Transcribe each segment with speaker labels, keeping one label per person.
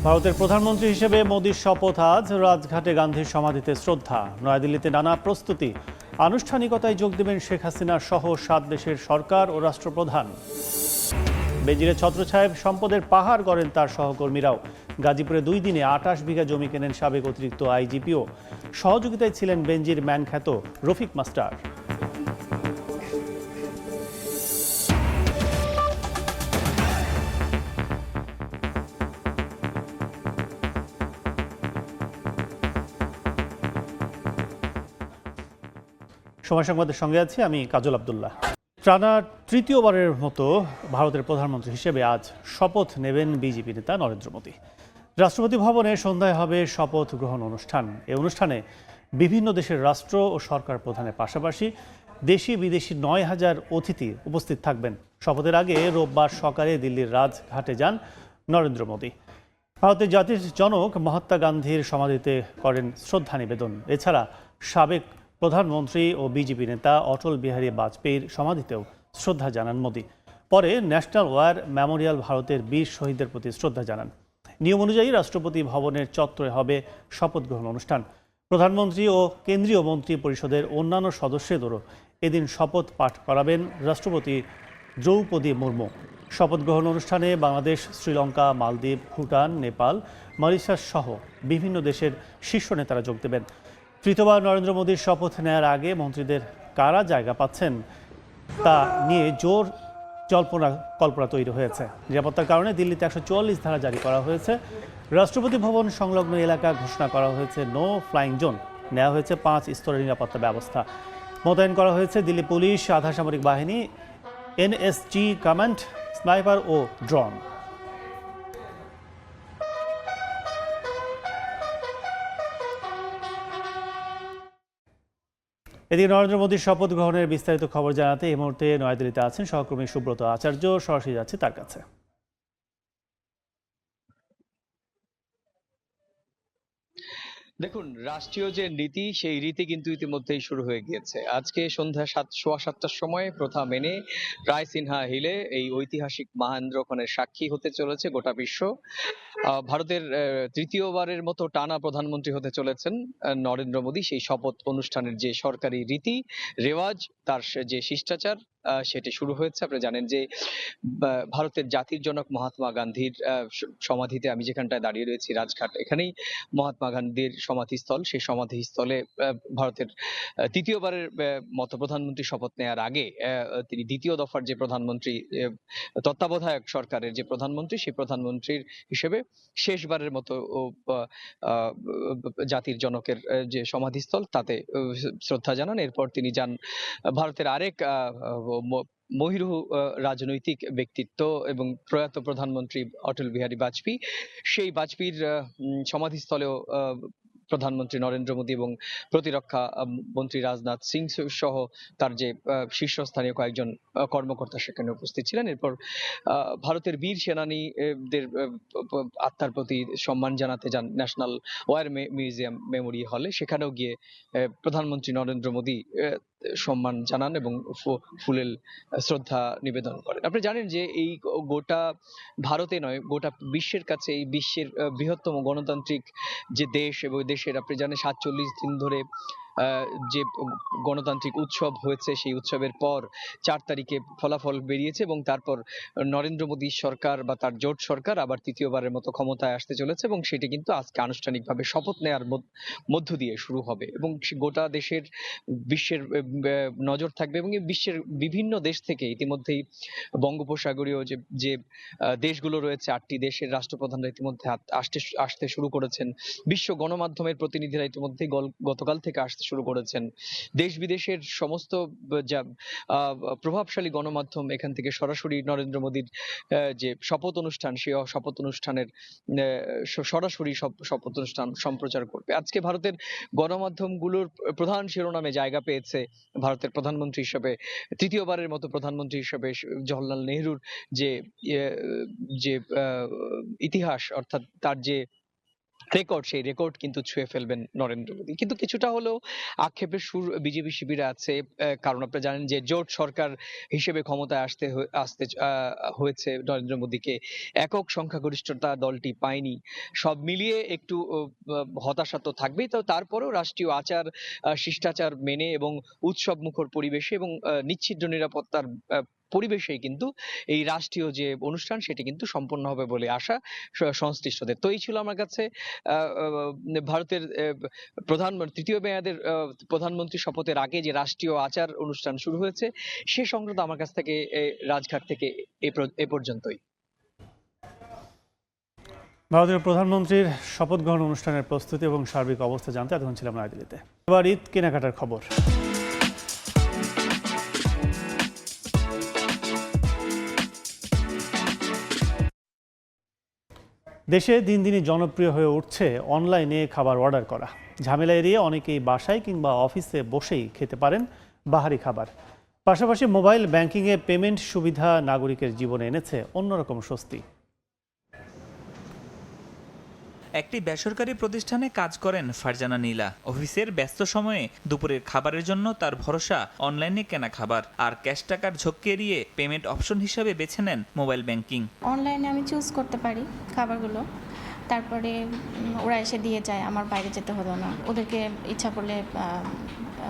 Speaker 1: ভারতের প্রধানমন্ত্রী হিসেবে মোদির শপথ আজ। রাজঘাটে গান্ধীর সমাধিতে শ্রদ্ধা, নয়াদিল্লিতে নানা প্রস্তুতি। আনুষ্ঠানিকতায় যোগ দেবেন শেখ হাসিনা সহ 7 দেশের সরকার ও রাষ্ট্রপ্রধান। বেজিরে ছত্রছায়ায় সম্পদের পাহাড় গড়েন তার সহকর্মীরাও। গাজীপুরে 2 দিনে 28 বিঘা জমি কেনেন সাবেক অতিরিক্ত আইজিপিও। সহযোগিতায় ছিলেন বেনজির ম্যান খ্যাত রফিক মাস্টার। সময় সংবাদের সঙ্গে আছি আমি কাজল আব্দুল্লাহ। টানা তৃতীয়বারের মতো ভারতের প্রধানমন্ত্রী হিসেবে আজ শপথ নেবেন বিজেপি নেতা নরেন্দ্র মোদী। রাষ্ট্রপতি ভবনে সন্ধ্যায় হবে শপথ গ্রহণ অনুষ্ঠান। এই অনুষ্ঠানে বিভিন্ন দেশের রাষ্ট্র ও সরকার প্রধানের পাশাপাশি দেশি বিদেশি 9,000 অতিথি উপস্থিত থাকবেন। শপথের আগে রোববার সকালে দিল্লির রাজঘাটে যান নরেন্দ্র মোদী। ভারতের জাতির জনক মহাত্মা গান্ধীর সমাধিতে করেন শ্রদ্ধা নিবেদন। এছাড়া সাবেক প্রধানমন্ত্রী ও বিজেপি নেতা অটল বিহারী বাজপেয়ীর সমাধিতেও শ্রদ্ধা জানান মোদী। পরে ন্যাশনাল ওয়ার মেমোরিয়াল ভারতের বীর শহীদদের প্রতি শ্রদ্ধা জানান। নিয়ম অনুযায়ী রাষ্ট্রপতি ভবনের চত্বরে হবে শপথ গ্রহণ অনুষ্ঠান। প্রধানমন্ত্রী ও কেন্দ্রীয় মন্ত্রী পরিষদের অন্যান্য সদস্যদেরও এদিন শপথ পাঠ করাবেন রাষ্ট্রপতি দ্রৌপদী মুর্মু। শপথ গ্রহণ অনুষ্ঠানে বাংলাদেশ, শ্রীলঙ্কা, মালদ্বীপ, ভুটান, নেপাল, মরিশাস সহ বিভিন্ন দেশের শীর্ষ নেতারা যোগ দেবেন। তৃতীয়বার নরেন্দ্র মোদীর শপথ নেয়ার আগে মন্ত্রীদের কারা জায়গা পাচ্ছেন তা নিয়ে জোর কল্পনা তৈরি হয়েছে। নিরাপত্তার কারণে দিল্লিতে 144 ধারা জারি করা হয়েছে। রাষ্ট্রপতি ভবন সংলগ্ন এলাকা ঘোষণা করা হয়েছে নো ফ্লাইং জোন। নেওয়া হয়েছে 5 স্তরের নিরাপত্তা ব্যবস্থা। মোতায়েন করা হয়েছে দিল্লি পুলিশ, আধা সামরিক বাহিনী, এনএসজি কমান্ড, স্নাইপার ও ড্রোন। এদিকে নরেন্দ্র মোদীর শপথ গ্রহণের বিস্তারিত খবর জানাতে এই মুহূর্তে নয়াদিল্লিতে আছেন সহকর্মী সুব্রত আচার্য। সরাসরি যাচ্ছে তার কাছে।
Speaker 2: দেখুন, রাষ্ট্রীয় যে রীতি সেই রীতি কিন্তু ইতিমধ্যেই শুরু হয়ে গিয়েছে। আজকে সন্ধ্যা 7:15টার সময় প্রথা মেনে রায় সিনহা হিলে এই ঐতিহাসিক মহেন্দ্রক্ষণের সাক্ষী হতে চলেছে গোটা বিশ্ব। ভারতের তৃতীয়বারের মতো টানা প্রধানমন্ত্রী হতে চলেছেন নরেন্দ্র মোদী। সেই শপথ অনুষ্ঠানের যে সরকারি রীতি রেওয়াজ, তার যে শিষ্টাচার সেটি শুরু হয়েছে। আপনি জানেন যে ভারতের জাতির জনক মহাত্মা গান্ধীর সমাধিতে, আমি যেখানটায় দাঁড়িয়ে রয়েছি রাজঘাট, এখানেই মহাত্মা গান্ধীর সমাধিস্থল। সেই সমাধিস্থলে ভারতের তৃতীয়বারের মতো প্রধানমন্ত্রী শপথ নেয়ার আগে তিনি দ্বিতীয় দফার যে প্রধানমন্ত্রী, তত্ত্বাবধায়ক সরকারের যে প্রধানমন্ত্রী, সেই প্রধানমন্ত্রীর হিসেবে শেষবারের মতো জাতির জনকের যে সমাধিস্থল তাতে শ্রদ্ধা জানান। এরপর তিনি যান ভারতের আরেক মহিরুহ রাজনৈতিক ব্যক্তিত্ব এবং প্রয়াত প্রধানমন্ত্রী অটল বিহারী বাজপেয়ী। সেই বাজপেয়ীর সমাধিস্থলেও প্রধানমন্ত্রী নরেন্দ্র মোদী এবং প্রতিরক্ষা মন্ত্রী রাজনাথ সিং সহ তার যে শীর্ষস্থানীয় কয়েকজন কর্মকর্তা সেখানে উপস্থিত ছিলেন। এরপর ভারতের বীর সেনানীদের আত্মার প্রতি সম্মান জানাতে যান ন্যাশনাল ওয়ার মিউজিয়াম মেমোরিয়াল হলে। সেখানেও গিয়ে প্রধানমন্ত্রী নরেন্দ্র মোদী সম্মান জানান এবং ফুলেল শ্রদ্ধা নিবেদন করেন। আপনি জানেন যে এই গোটা ভারতে নয়, গোটা বিশ্বের কাছে এই বিশ্বের বৃহত্তম গণতান্ত্রিক যে দেশ, এবং দেশের আপনি জানেন 47 দিন ধরে যে গণতান্ত্রিক উৎসব হয়েছে, সেই উৎসবের পর 4 তারিখে ফলাফল বেরিয়েছে এবং তারপর নরেন্দ্র মোদী সরকার বা তার জোট সরকার আবার তৃতীয়বারের মতো ক্ষমতায় আসতে চলেছে এবং সেটি কিন্তু আজকে আনুষ্ঠানিকভাবে শপথ নেয়ার মধ্য দিয়ে শুরু হবে এবং গোটা দেশের বিশ্বের নজর থাকবে এবং এই বিশ্বের বিভিন্ন দেশ থেকে ইতিমধ্যেই বঙ্গোপসাগরীয় যে দেশগুলো রয়েছে, 8টি দেশের রাষ্ট্রপ্রধানরা ইতিমধ্যে আসতে শুরু করেছেন। বিশ্ব গণমাধ্যমের প্রতিনিধিরা ইতিমধ্যেই গতকাল থেকে আসতে শুরু করেছেন। দেশ বিদেশের সমস্ত যা প্রভাবশালী গণমাধ্যম এখান থেকে সরাসরি নরেন্দ্র মোদীর যে শপথ অনুষ্ঠান, সেই শপথ অনুষ্ঠানের সরাসরি শপথ অনুষ্ঠান সম্প্রচার করবে। আজকে ভারতের গণমাধ্যমগুলোর প্রধান শিরোনামে জায়গা পেয়েছে ভারতের প্রধানমন্ত্রী হিসেবে, তৃতীয়বারের মতো প্রধানমন্ত্রী হিসেবে জওহরলাল নেহরুর যে যে ইতিহাস, অর্থাৎ তার যে রেকর্ড, সেই রেকর্ড কিন্তু ছুঁয়ে ফেলবেন নরেন্দ্র মোদী। কিন্তু কিছুটা হলেও আক্ষেপের সুর বিজেপি শিবিরে আছে। কারণ আপনারা জানেন যে জোট সরকার হিসেবে ক্ষমতায় আসতে হয়েছে নরেন্দ্র মোদীকে। একক সংখ্যাগরিষ্ঠতা দলটি পায়নি। সব মিলিয়ে একটু হতাশা তো থাকবেই। তো তারপরেও রাষ্ট্রীয় আচার শিষ্টাচার মেনে এবং উৎসবমুখর পরিবেশে এবং নিচ্ছিদ্র নিরাপত্তার পরিবেশেই কিন্তু এই রাষ্ট্রীয় যে অনুষ্ঠান সেটি কিন্তু সম্পন্ন হবে বলে আশা সংশ্লিষ্টদের। তো এই ছিল আমার কাছে ভারতের তৃতীয় মেয়াদের প্রধানমন্ত্রী শপথের আগে যে রাষ্ট্রীয় আচার অনুষ্ঠান শুরু হয়েছে সে সংক্রান্ত আমার কাছ থেকে রাজঘাট থেকে এ পর্যন্তই।
Speaker 1: ভারতের প্রধানমন্ত্রীর শপথ গ্রহণ অনুষ্ঠানের প্রস্তুতি এবং সার্বিক অবস্থা জানতে এতক্ষণ ছিলাম নয়াদিল্লিতে। এবার ঈদ কেনাকাটার খবর। দেশে দিন দিনই জনপ্রিয় হয়ে উঠছে অনলাইনে খাবার অর্ডার করা। ঝামেলা এড়িয়ে অনেকেই বাসায় কিংবা অফিসে বসেই খেতে পারেন বাহারি খাবার। পাশাপাশি মোবাইল ব্যাংকিংয়ে পেমেন্ট সুবিধা নাগরিকের জীবনে এনেছে অন্যরকম স্বস্তি।
Speaker 3: একটি বেসরকারি প্রতিষ্ঠানে কাজ করেন ফারজানা নীলা। অফিসের ব্যস্ত সময়ে দুপুরের খাবারের জন্য তার ভরসা অনলাইনে কেনা খাবার, আর ক্যাশ টাকার ঝক্কি এড়িয়ে পেমেন্ট অপশন হিসাবে বেছে নেন মোবাইল ব্যাংকিং।
Speaker 4: অনলাইনে আমি চুজ করতে পারি খাবারগুলো, তারপরে ওরা এসে দিয়ে যায়, আমার বাইরে যেতে হলো না। ওদেরকে ইচ্ছা করলে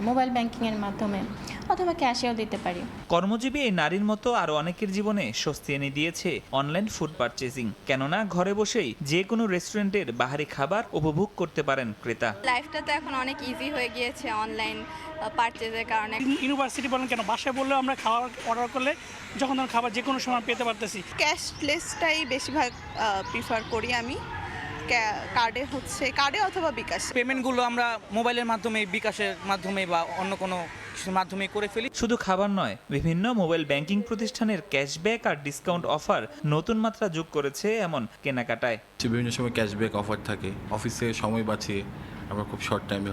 Speaker 4: মোবাইল ব্যাংকিংয়ের মাধ্যমে অথবা ক্যাশেও দিতে পারি।
Speaker 3: কর্মজীবী এই নারীর মতো আরও অনেকের জীবনে স্বস্তি এনে দিয়েছে অনলাইন ফুড পারচেজিং। কেননা ঘরে বসেই যে কোনো রেস্টুরেন্টের বাহারি খাবার উপভোগ করতে পারেন ক্রেতা।
Speaker 5: লাইফটা তো এখন অনেক ইজি হয়ে গিয়েছে অনলাইন পারচেজের কারণে।
Speaker 6: ইউনিভার্সিটি বলেন কেন, বাসায় বললেও আমরা খাবার অর্ডার করলে যখন তখন খাবার যে কোনো সময় পেতে পারতেছি।
Speaker 5: ক্যাশলেসটাই বেশিরভাগ প্রিফার করি আমি। কার্ডে অথবা বিকাশ।
Speaker 7: পেমেন্টগুলো আমরা মোবাইলের মাধ্যমে, বিকাশের মাধ্যমে বা অন্য কোনো কিছুর মাধ্যমে করে ফেলি।
Speaker 3: শুধু খাবার নয়, বিভিন্ন মোবাইল ব্যাংকিং প্রতিষ্ঠানের ক্যাশব্যাক আর ডিসকাউন্ট অফার নতুন মাত্রা যোগ করেছে এমন কেনাকাটায়।
Speaker 8: বিভিন্ন সময় ক্যাশব্যাক অফার থাকে, অফিসে সময় বাঁচিয়ে আমরা খুব শর্ট টাইমে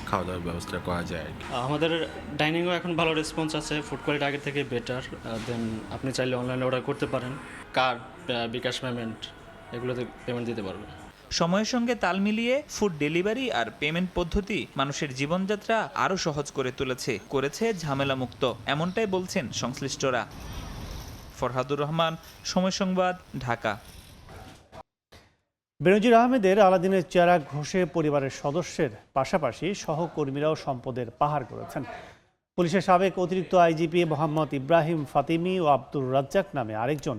Speaker 8: খাওয়া দাওয়ার ব্যবস্থা করা যায় আর কি।
Speaker 9: আমাদের ডাইনিংও এখন ভালো রেসপন্স আছে, ফুড কোয়ালিটি আগের থেকে বেটার। দেন আপনি চাইলে অনলাইনে অর্ডার করতে পারেন, কার্ড, বিকাশ পেমেন্ট এগুলোতে পেমেন্ট দিতে পারবেন।
Speaker 3: সময়ের সঙ্গে তাল মিলিয়ে ফুড ডেলিভারি আর পেমেন্ট পদ্ধতি মানুষের জীবনযাত্রা আরও সহজ করে করেছে ঝামেলামুক্ত, এমনটাই বলছেন সংশ্লিষ্টরা। ফরহাদুর রহমান, সময় সংবাদ, ঢাকা।
Speaker 1: বেনজির আহমেদের আলাদিনের চেরাগ ঘষে পরিবারের সদস্যের পাশাপাশি সহকর্মীরাও সম্পদের পাহাড় করেছেন। পুলিশের সাবেক অতিরিক্ত আইজিপি মোহাম্মদ ইব্রাহিম ফাতিমি ও আব্দুর রাজ্জাক নামে আরেকজন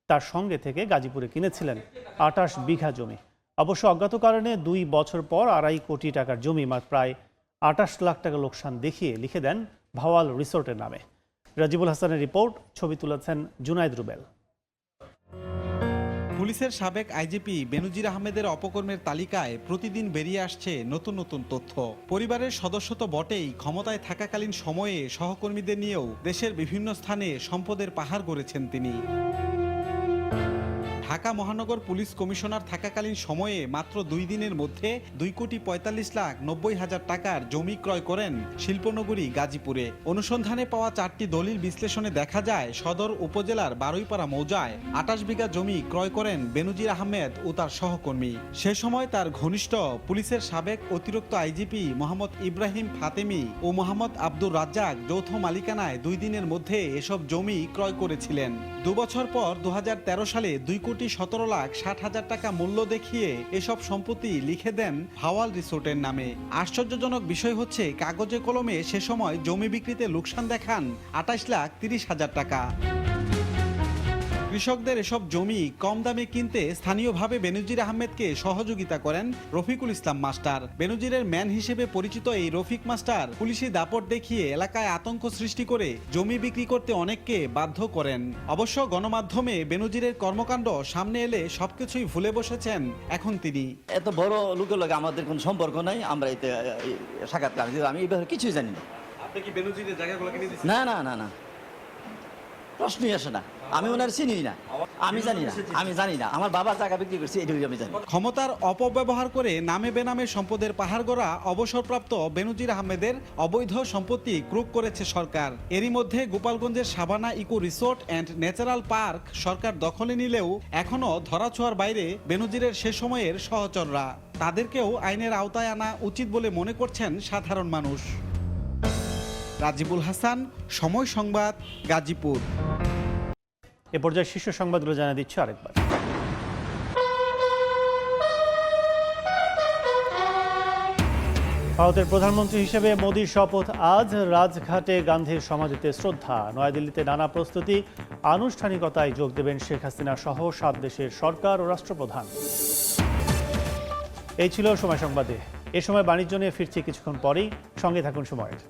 Speaker 1: তার সঙ্গে থেকে গাজীপুরে কিনেছিলেন ২৮ বিঘা জমি। অবশ্য অজ্ঞাত কারণে ২ বছর পর ২.৫ কোটি টাকার জমি প্রায় ২৮ লাখ টাকা লোকসান দেখিয়ে লিখে দেন ভাওয়াল রিসোর্টের নামে। রাজিবুল হাসানের রিপোর্ট, ছবি তুলেছেন জুনাইদ রুবেল।
Speaker 10: পুলিশের সাবেক আইজিপি বেনজির আহমেদের অপকর্মের তালিকায় প্রতিদিন বেরিয়ে আসছে নতুন নতুন তথ্য। পরিবারের সদস্য তো বটেই, ক্ষমতায় থাকাকালীন সময়ে সহকর্মীদের নিয়েও দেশের বিভিন্ন স্থানে সম্পদের পাহাড় গড়েছেন তিনি। ঢাকা মহানগর পুলিশ কমিশনার থাকাকালীন সময়ে মাত্র 2 দিনের মধ্যে 2,45,90,000 টাকার জমি ক্রয় করেন শিল্পনগরী গাজীপুরে। অনুসন্ধানে পাওয়া 4টি দলিল বিশ্লেষণে দেখা যায় সদর উপজেলার বারুইপাড়া মৌজায় 28 বিঘা জমি ক্রয় করেন বেনজির আহমেদ ও তার সহকর্মী। সে সময় তার ঘনিষ্ঠ পুলিশের সাবেক অতিরিক্ত আইজিপি মোহাম্মদ ইব্রাহিম ফাতেমি ও মোহাম্মদ আব্দুর রাজ্জাক যৌথ মালিকানায় 2 দিনের মধ্যে এসব জমি ক্রয় করেছিলেন। 2 বছর পর 2013 সালে 2,17,60,000 টাকা মূল্য দেখিয়ে এসব সম্পত্তি লিখে দেন ভাওয়াল রিসোর্টের নামে। আশ্চর্যজনক বিষয় হচ্ছে, কাগজে কলমে সে সময় জমি বিক্রিতে লোকসান দেখান 28,30,000 টাকা। কৃষকদের এসব জমি কম দামে কিনতে স্থানীয়ভাবে বেনজির আহমেদকে সহযোগিতা করেন রফিকুল ইসলাম মাস্টার। বেনজিরের ম্যান হিসেবে পরিচিত এই রফিক মাস্টার পুলিশি দাপট দেখিয়ে এলাকায় আতঙ্ক সৃষ্টি করে জমি বিক্রি করতে অনেককে বাধ্য করেন। অবশ্য গণমাধ্যমে বেনজিরের কর্মকাণ্ড সামনে এলে সবকিছুই ভুলে বসেছেন এখন তিনি।
Speaker 11: এত বড় লোকের লগে আমাদের কোনো সম্পর্ক নাই, আমরা এতে সাক্ষাৎকার আমি এই ব্যাপারে কিছুই জানি না।
Speaker 10: আপনি কি বেনজিরের জায়গাগুলো কিনে দিয়েছেন?
Speaker 11: না না না না, প্রশ্নই আসে না। আমি ওনার চিনি না, আমি জানি না আমার বাবার জায়গা বিক্রি করছি, এটুকুই আমি জানি।
Speaker 10: ক্ষমতার অপব্যবহার করে নামে বেনামে সম্পদের পাহাড় গড়া অবসরপ্রাপ্ত বেনজির আহমেদের অবৈধ সম্পত্তি ক্রুক করেছে সরকার। এরই মধ্যে গোপালগঞ্জের Sabana eco resort and natural park সরকার দখলে নিলেও এখনো ধরাছোঁয়ার বাইরে বেনজিরের সে সময়ের সহচররা। তাদেরকেও আইনের আওতায় আনা উচিত বলে মনে করছেন সাধারণ মানুষ। রাজিবুল হাসান, সময় সংবাদ, গাজীপুর।
Speaker 1: এ পর্যায়ে শীর্ষ সংবাদগুলো জানিয়ে দিচ্ছি আরেকবার। ভারতের প্রধানমন্ত্রী হিসেবে মোদির শপথ আজ। রাজঘাটে গান্ধীর সমাধিতে শ্রদ্ধা। নয়াদিল্লিতে নানা প্রস্তুতি। আনুষ্ঠানিকতায় যোগ দেবেন শেখ হাসিনা সহ 7 দেশের সরকার ও রাষ্ট্রপ্রধান। এই ছিল সময় সংবাদে। এ সময় বাণিজ্য নিয়ে ফিরছি কিছুক্ষণ পরেই, সঙ্গে থাকুন সময়ের।